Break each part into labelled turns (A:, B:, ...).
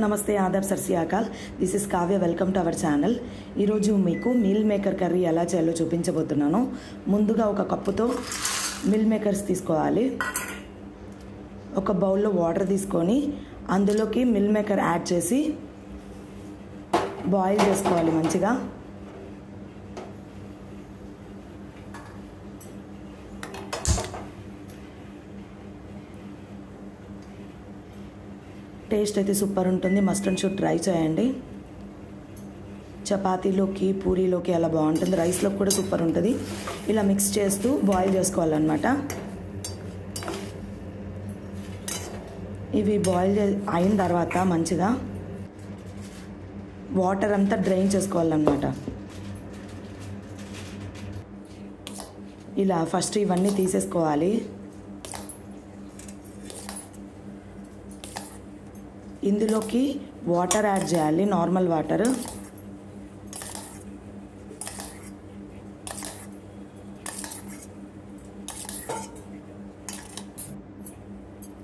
A: నమస్తే ఆదాబ్ సర్ శ్రీ అకాల్. This is Kavya. Welcome to our channel. ఈరోజు మీకు మీల్ మేకర్ కర్రీ ఎలా చేయాలో చూపించబోతున్నాను. ముందుగా ఒక కప్పుతో మీల్ మేకర్స్ తీసుకోవాలి. ఒక బౌల్లో వాటర్ తీసుకొని అందులోకి మీల్ మేకర్ యాడ్ చేసి బాయిల్ చేసుకోవాలి మంచిగా. టేస్ట్ అయితే సూపర్ ఉంటుంది. మస్ట్ అండ్ షుడ్ ట్రై చేయండి. చపాతీలోకి పూరీలోకి అలా బాగుంటుంది. రైస్లోకి కూడా సూపర్ ఉంటుంది. ఇలా మిక్స్ చేస్తూ బాయిల్ చేసుకోవాలన్నమాట. ఇవి బాయిల్ అయిన తర్వాత మంచిగా వాటర్ అంతా డ్రైన్ చేసుకోవాలన్నమాట. ఇలా ఫస్ట్ ఇవన్నీ తీసేసుకోవాలి. ఇందులోకి వాటర్ యాడ్ చేయాలి, నార్మల్ వాటర్.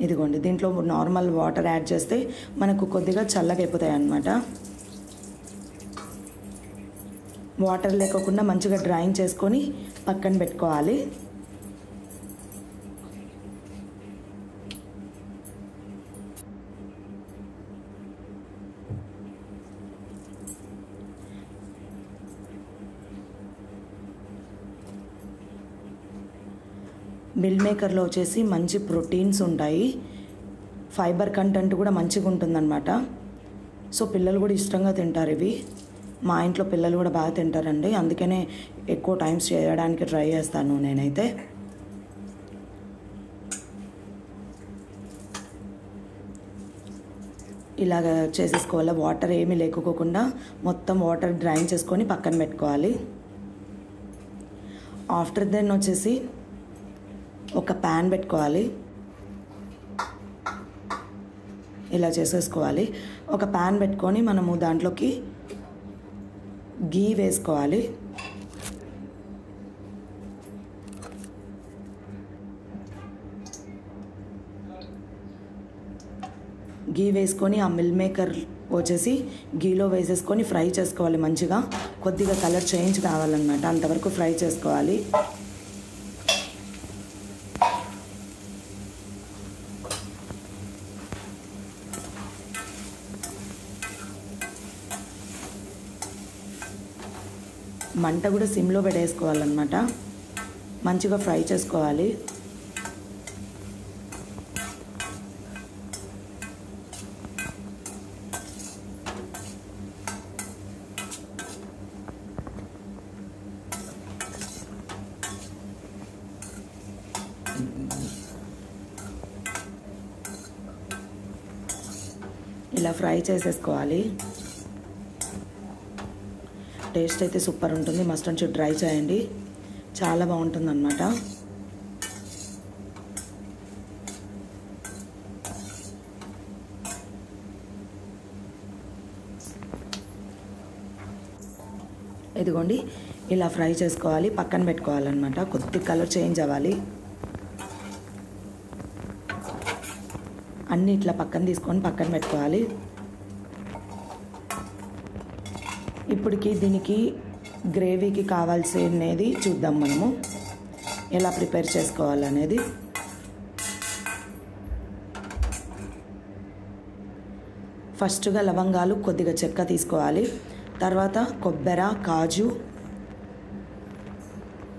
A: ఇదిగోండి, దీంట్లో నార్మల్ వాటర్ యాడ్ చేస్తే మనకు కొద్దిగా చల్లగా అయిపోతాయి అన్నమాట. వాటర్ లేకోకుండా మంచిగా డ్రైన్ చేసుకొని పక్కన పెట్టుకోవాలి. మిల్ మేకర్లో వచ్చేసి మంచి ప్రోటీన్స్ ఉంటాయి, ఫైబర్ కంటెంట్ కూడా మంచిగా ఉంటుందన్నమాట. సో పిల్లలు కూడా ఇష్టంగా తింటారు ఇవి. మా ఇంట్లో పిల్లలు కూడా బాగా తింటారండి. అందుకనే ఎక్కువ టైమ్స్ చేయడానికి ట్రై చేస్తాను నేనైతే. ఇలాగ చేసేసుకోవాలి. వాటర్ ఏమీ లేకపోకుండా మొత్తం వాటర్ డ్రైన్ చేసుకొని పక్కన పెట్టుకోవాలి. ఆఫ్టర్ దెన్ వచ్చేసి ఒక ప్యాన్ పెట్టుకోవాలి. ఇలా చేసేసుకోవాలి. ఒక ప్యాన్ పెట్టుకొని మనము దాంట్లోకి గీ వేసుకోవాలి. గీ వేసుకొని ఆ మిల్ మేకర్ వచ్చేసి గీలో వేసేసుకొని ఫ్రై చేసుకోవాలి మంచిగా. కొద్దిగా కలర్ చేంజ్ కావాలన్నమాట, అంతవరకు ఫ్రై చేసుకోవాలి. మంట కూడా సిమ్లో పెట్టేసుకోవాలన్నమాట. మంచిగా ఫ్రై చేసుకోవాలి. ఇలా ఫ్రై చేసేసుకోవాలి. టేస్ట్ అయితే సూపర్ ఉంటుంది. మస్ట్ అండ్ షుడ్ ట్రై చేయండి, చాలా బాగుంటుంది అన్నమాట. ఇదిగోండి, ఇలా ఫ్రై చేసుకోవాలి, పక్కన పెట్టుకోవాలన్నమాట. కొద్ది కలర్ చేంజ్ అవ్వాలి. అన్నీ ఇట్లా పక్కన తీసుకొని పక్కన పెట్టుకోవాలి. ఇప్పటికి దీనికి గ్రేవీకి కావాల్సినది చూద్దాం మనము ఎలా ప్రిపేర్ చేసుకోవాలనేది. ఫస్ట్గా లవంగాలు, కొద్దిగా చెక్క తీసుకోవాలి. తర్వాత కొబ్బరి, కాజు,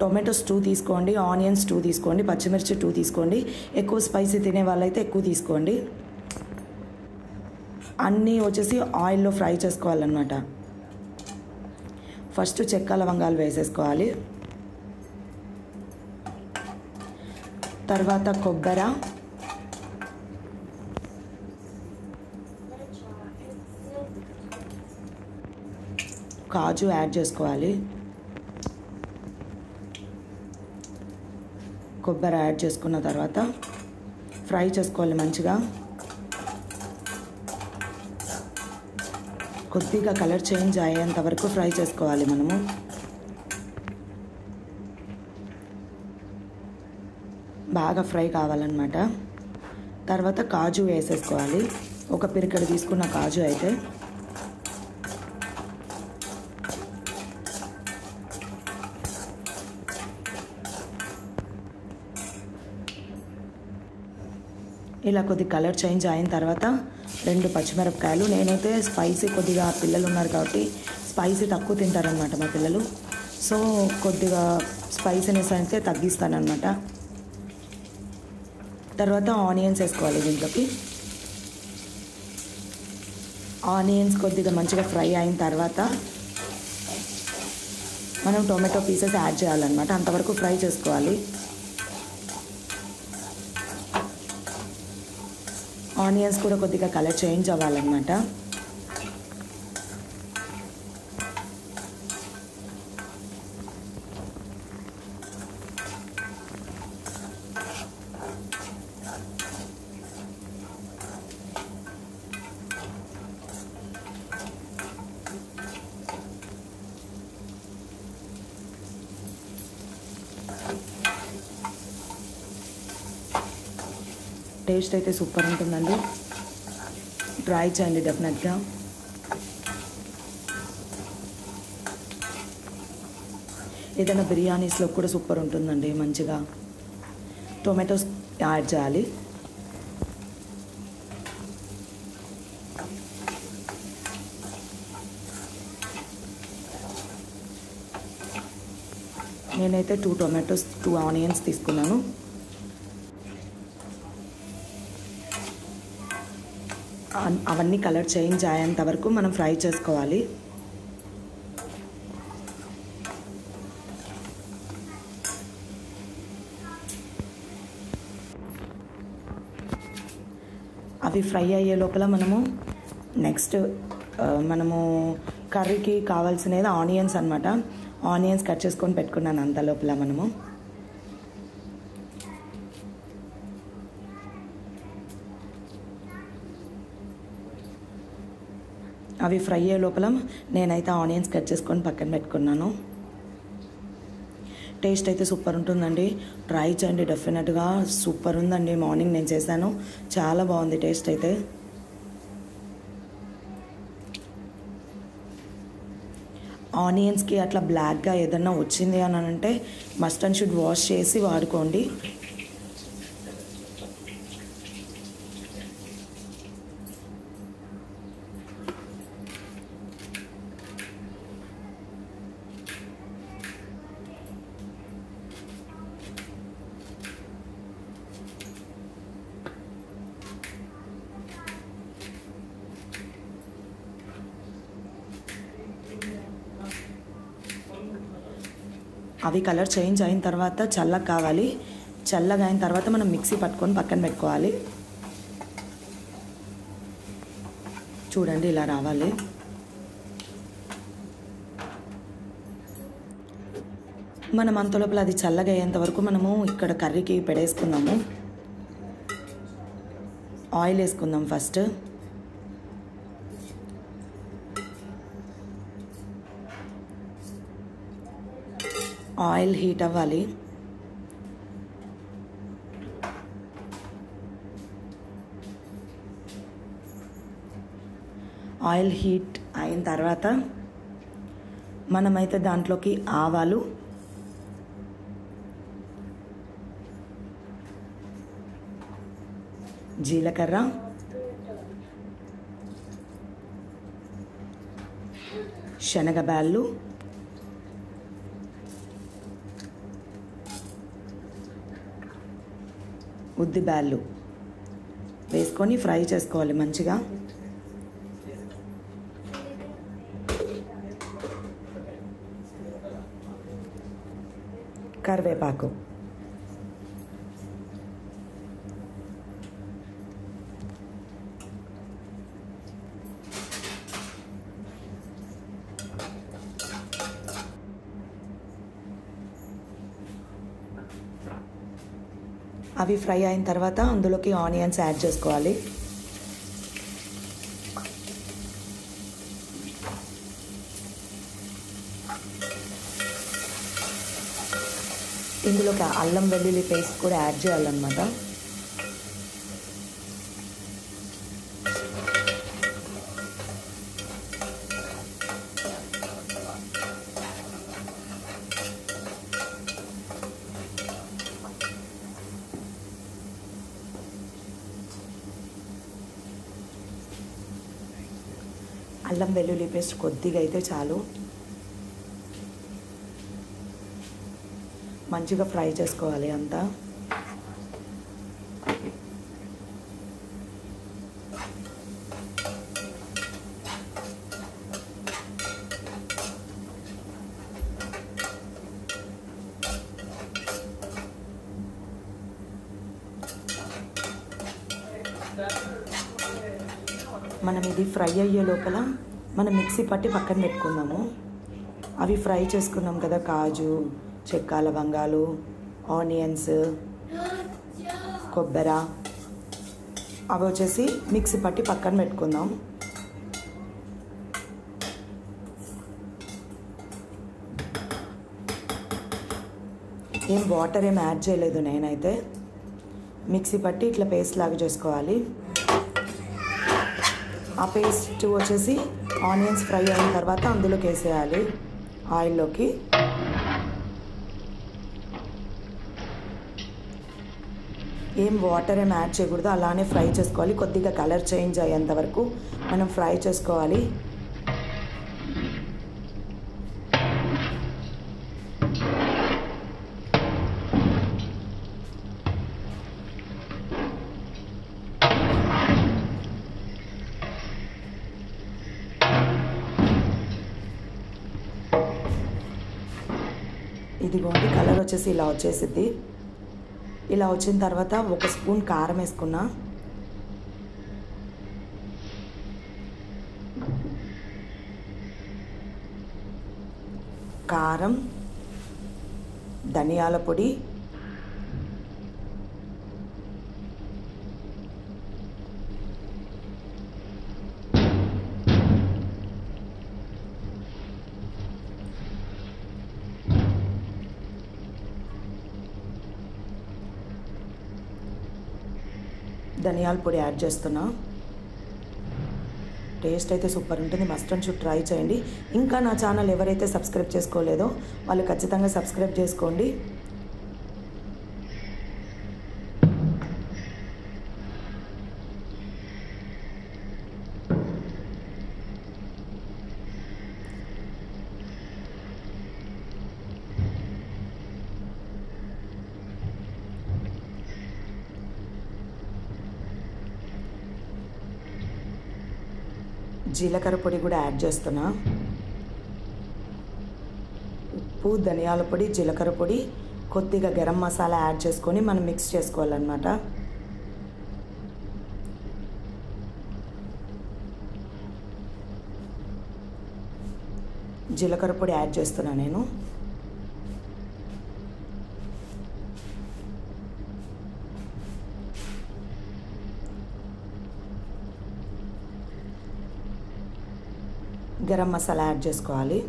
A: టొమాటోస్ 2 తీసుకోండి, ఆనియన్స్ 2 తీసుకోండి, పచ్చిమిర్చి 2 తీసుకోండి. ఎక్కువ స్పైసీ తినే వాళ్ళైతే ఎక్కువ తీసుకోండి. అన్నీ వచ్చేసి ఆయిల్లో ఫ్రై చేసుకోవాలన్నమాట. ఫస్ట్ చెక్క లవంగాలు వేసేసుకోవాలి. తర్వాత కొబ్బరి, కాజు యాడ్ చేసుకోవాలి. కొబ్బరి యాడ్ చేసుకున్న తర్వాత ఫ్రై చేసుకోవాలి మంచిగా. కొద్దిగా కలర్ చేంజ్ అయ్యేంత వరకు ఫ్రై చేసుకోవాలి మనము. బాగా ఫ్రై కావాలన్నమాట. తర్వాత కాజు వేసేసుకోవాలి. ఒక పిరికెడు తీసుకున్న కాజు అయితే. ఇలా కొద్ది కలర్ చేంజ్ అయిన తర్వాత 2 పచ్చిమిరపకాయలు. నేనైతే స్పైసీ కొద్దిగా పిల్లలు ఉన్నారు కాబట్టి స్పైసీ తక్కువ తింటారనమాట మా పిల్లలు. సో కొద్దిగా స్పైసీనెస్ అయితే తగ్గిస్తానమాట. తర్వాత ఆనియన్స్ వేసుకోవాలి దీంట్లోకి. ఆనియన్స్ కొద్దిగా మంచిగా ఫ్రై అయిన తర్వాత మనం టొమాటో పీసెస్ యాడ్ చేయాలన్నమాట. అంతవరకు ఫ్రై చేసుకోవాలి. ఆనియన్స్ కూడా కొద్దిగా కలర్ చేంజ్ అవ్వాలన్నమాట. టేస్ట్ అయితే సూపర్ ఉంటుందండి. ట్రై చేయండి డెఫినెట్గా. ఏదైనా బిర్యానీస్లో కూడా సూపర్ ఉంటుందండి. మంచిగా టొమాటోస్ యాడ్ చేయాలి. నేనైతే 2 టొమాటోస్ 2 ఆనియన్స్ తీసుకున్నాను. అవన్నీ కలర్ చేంజ్ అయ్యేంత వరకు మనం ఫ్రై చేసుకోవాలి. అవి ఫ్రై అయ్యే లోపల మనము నెక్స్ట్ కర్రీకి కావాల్సినది ఆనియన్స్ అనమాట. ఆనియన్స్ కట్ చేసుకొని పెట్టుకున్నాను. అంత లోపల మనము అవి ఫ్రై అయ్యే లోపల నేనైతే ఆనియన్స్ కట్ చేసుకొని పక్కన పెట్టుకున్నాను. టేస్ట్ అయితే సూపర్ ఉంటుందండి. ట్రై చేయండి డెఫినెట్గా. సూపర్ ఉందండి. మార్నింగ్ నేను చేశాను, చాలా బాగుంది టేస్ట్ అయితే. ఆనియన్స్కి అట్లా బ్లాక్గా ఏదన్నా వచ్చింది అని అంటే మస్ట్ అండ్ షుడ్ వాష్ చేసి వాడుకోండి. అవి కలర్ చేంజ్ అయిన తర్వాత చల్లగా కావాలి. చల్లగా అయిన తర్వాత మనం మిక్సీ పట్టుకొని పక్కన పెట్టుకోవాలి. చూడండి ఇలా రావాలి. మనం అంతలోపల అది చల్లగా అయ్యేంత వరకు మనము ఇక్కడ కర్రీకి పెడేసుకుందాము. ఆయిల్ వేసుకుందాం ఫస్ట్. ఆయిల్ హీట్ అవ్వాలి. ఆయిల్ హీట్ అయిన తర్వాత మనమైతే దాంట్లోకి ఆవాలు, జీలకర్ర, శనగబ్యాళ్ళు, ఉద్దిబ్యాళ్ళు వేసుకొని ఫ్రై చేసుకోవాలి మంచిగా. కరివేపాకు, అవి ఫ్రై అయిన తర్వాత అందులోకి ఆనియన్స్ యాడ్ చేసుకోవాలి. ఇందులోకి అల్లం వెల్లుల్లి పేస్ట్ కూడా యాడ్ చేయాలన్నమాట. అల్లం వెల్లుల్లి పేస్ట్ కొద్దిగా అయితే చాలు. మంచిగా ఫ్రై చేసుకోవాలి అంతా. మనం ఇది ఫ్రై అయ్యే లోపల మనం మిక్సీ పట్టి పక్కన పెట్టుకుందాము. అవి ఫ్రై చేసుకున్నాం కదా, కాజు, చెక్క, లవంగాలు, ఆనియన్స్, కొబ్బరి, అవి వచ్చేసి మిక్సీ పట్టి పక్కన పెట్టుకుందాం. ఏం వాటర్ ఏం యాడ్ చేయలేదు నేనైతే. మిక్సీ పట్టి ఇట్లా పేస్ట్ లాగా చేసుకోవాలి. ఆ పేస్ట్ వచ్చేసి ఆనియన్స్ ఫ్రై అయిన తర్వాత అందులోకి వేసేయాలి ఆయిల్లోకి. ఏం వాటర్ ఏం యాడ్ చేయకూడదు, అలానే ఫ్రై చేసుకోవాలి. కొద్దిగా కలర్ చేంజ్ అయ్యేంత వరకు మనం ఫ్రై చేసుకోవాలి. ఇదిగోండి కలర్ వచ్చేసి ఇలా వచ్చేసిద్ది. ఇలా వచ్చిన తర్వాత 1 స్పూన్ కారం వేసుకున్నా. కారం, ధనియాల పొడి, ధనియాల పొడి యాడ్ చేస్తున్నా. టేస్ట్ అయితే సూపర్ ఉంటుంది. మస్ట్ అండ్ షుడ్ ట్రై చేయండి. ఇంకా నా ఛానల్ ఎవరైతే సబ్స్క్రైబ్ చేసుకోలేదో వాళ్ళు ఖచ్చితంగా సబ్స్క్రైబ్ చేసుకోండి. జీలకర్ర పొడి కూడా యాడ్ చేస్తున్నా. ఉప్పు, ధనియాల పొడి, జీలకర్ర పొడి, కొద్దిగా గరం మసాలా యాడ్ చేసుకొని మనం మిక్స్ చేసుకోవాలన్నమాట. జీలకర్ర పొడి యాడ్ చేస్తున్నా నేను. గరం మసాలా యాడ్ చేసుకోవాలి.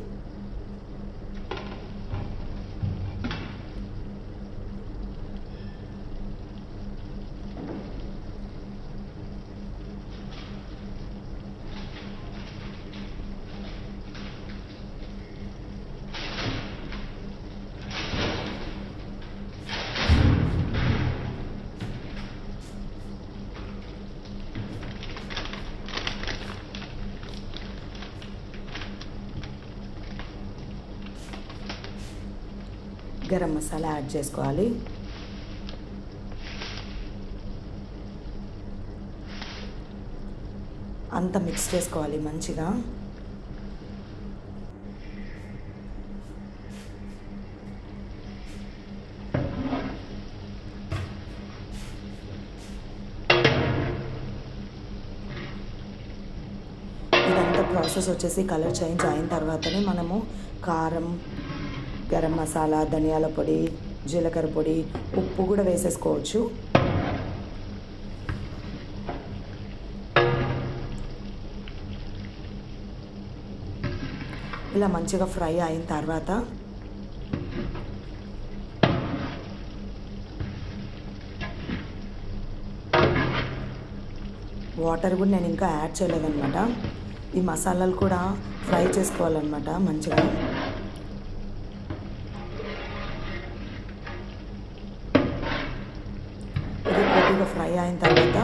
A: గరం మసాలా యాడ్ చేసుకోవాలి. అంతా మిక్స్ చేసుకోవాలి మంచిగా. ఇదంతా ప్రాసెస్ వచ్చేసి కలర్ చేంజ్ అయిన తర్వాతనే మనము కారం, గరం మసాలా, ధనియాల పొడి, జీలకర్ర పొడి, ఉప్పు కూడా వేసేసుకోవచ్చు. ఇలా మంచిగా ఫ్రై అయిన తర్వాత వాటర్ కూడా నేను ఇంకా యాడ్ చేయలేదన్నమాట. ఈ మసాలాలు కూడా ఫ్రై చేసుకోవాలన్నమాట మంచిగా. ఇది కొద్దిగా ఫ్రై అయిన తర్వాత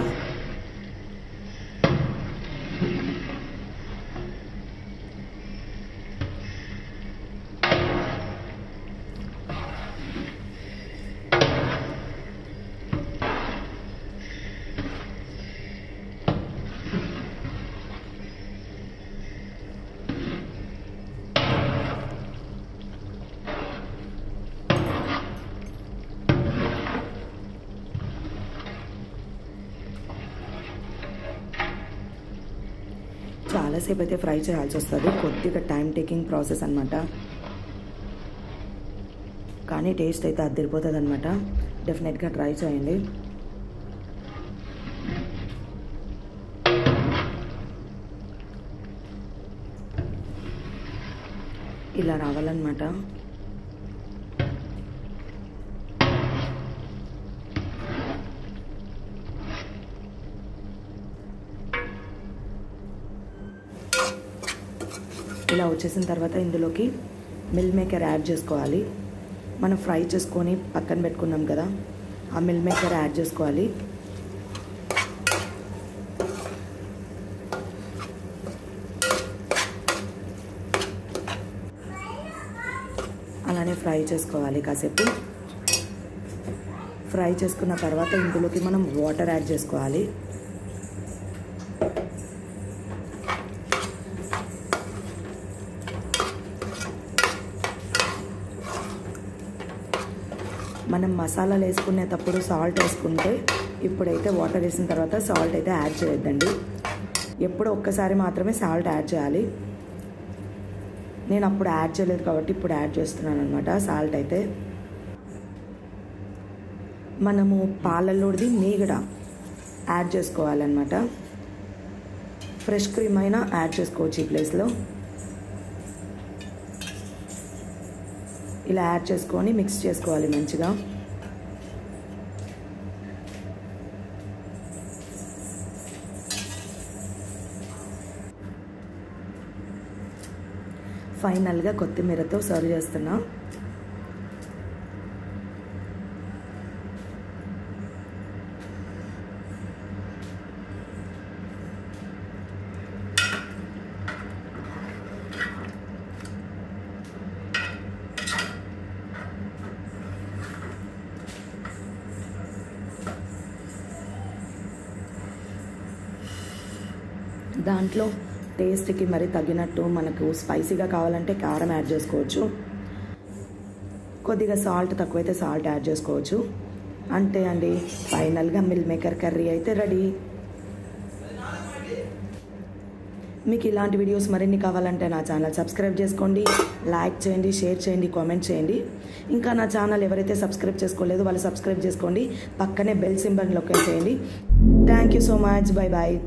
A: చాలాసేపు అయితే ఫ్రై చేయాల్సి వస్తుంది. కొద్దిగా టైం టేకింగ్ ప్రాసెస్ అనమాట. కానీ టేస్ట్ అయితే అదిరిపోతుంది అనమాట. డెఫినెట్గా ట్రై చేయండి. ఇలా రావాలన్నమాట. ఇలా వచ్చేసిన తర్వాత ఇందులోకి మిల్ మేకర్ యాడ్ చేసుకోవాలి. మనం ఫ్రై చేసుకొని పక్కన పెట్టుకున్నాం కదా, ఆ మిల్ మేకర్ యాడ్ చేసుకోవాలి. అలానే ఫ్రై చేసుకోవాలి కాసేపు. ఫ్రై చేసుకున్న తర్వాత ఇందులోకి మనం వాటర్ యాడ్ చేసుకోవాలి. మనం మసాలాలు వేసుకునేటప్పుడు సాల్ట్ వేసుకుంటే, ఇప్పుడైతే వాటర్ వేసిన తర్వాత సాల్ట్ అయితే యాడ్ చేయొద్దండి. ఎప్పుడు ఒక్కసారి మాత్రమే సాల్ట్ యాడ్ చేయాలి. నేను అప్పుడు యాడ్ చేయలేదు కాబట్టి ఇప్పుడు యాడ్ చేస్తున్నాను అనమాట సాల్ట్ అయితే. మనము పాలల్లోది మీగడ యాడ్ చేసుకోవాలన్నమాట. ఫ్రెష్ క్రీమ్ అయినా యాడ్ చేసుకోవచ్చు ఈ ప్లేస్లో. ఇలా యాడ్ చేసుకొని మిక్స్ చేసుకోవాలి మంచిగా. ఫైనల్గా కొత్తిమీరతో సర్వ్ చేస్తున్నా. దాంట్లో టేస్ట్కి మరి తగినట్టు మనకు స్పైసీగా కావాలంటే కారం యాడ్ చేసుకోవచ్చు. కొద్దిగా సాల్ట్ తక్కువైతే సాల్ట్ యాడ్ చేసుకోవచ్చు. అంతే అండి, ఫైనల్గా మిల్ మేకర్ కర్రీ అయితే రెడీ. మీకు ఇలాంటి వీడియోస్ మరిన్ని కావాలంటే నా ఛానల్ సబ్స్క్రైబ్ చేసుకోండి, లైక్ చేయండి, షేర్ చేయండి, కామెంట్ చేయండి. ఇంకా నా ఛానల్ ఎవరైతే సబ్స్క్రైబ్ చేసుకోలేదో వాళ్ళు సబ్స్క్రైబ్ చేసుకోండి. పక్కనే బెల్ సింబల్ నొక్కేసేయండి. Thank you so much. Bye bye.